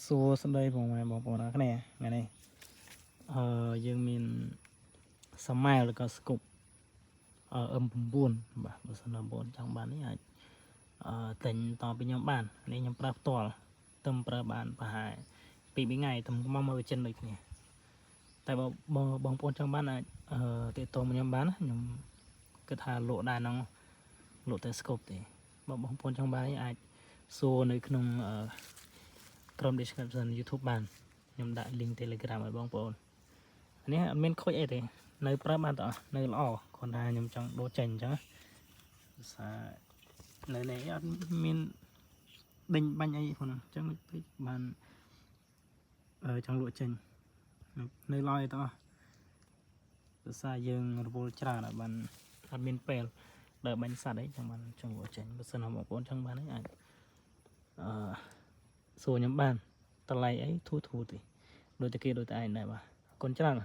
សួស្តីបងប្អូនគ្នាថ្ងៃនេះយើងមានសម័យឬក៏ស្គប់M9 បាទបើសិនណាបងចង់បាននេះអាចទិញតពីខ្ញុំបាននេះខ្ញុំប្រើផ្ទាល់ទំប្រើបានប្រហែល2ថ្ងៃទំមកមើលចិនដូចគ្នាតែបើបងប្អូនចង់បានអាចទាក់ទងខ្ញុំបានខ្ញុំគិតថាលក់ដែរហ្នឹងលក់តែស្គប់ទេបើបងប្អូនចង់បាននេះអាចសួរនៅក្នុងក្រុម description YouTube បានខ្ញុំដាក់ link Telegram ឲ្យបងប្អូននេះអត់មានខូចអីទេនៅប្រើបានតោះនៅល្អគ្រាន់តែខ្ញុំចង់ដូរចេញអញ្ចឹងសារនៅនេះអត់មានដេញបាញ់អីផងអញ្ចឹងតិចបានចង់លក់ចេញនៅឡើយតោះភាសាយើងរវល់ច្រើនបានអត់មានពេលដើរបាញ់សត្វអីចឹងបានចង់លក់ចេញបើសិនបងប្អូនចង់បានអាចសួរខ្ញុំបានតម្លៃអីធូរទេដូចតែគេដូចតែឯងដែរបាទអរគុណច្រើន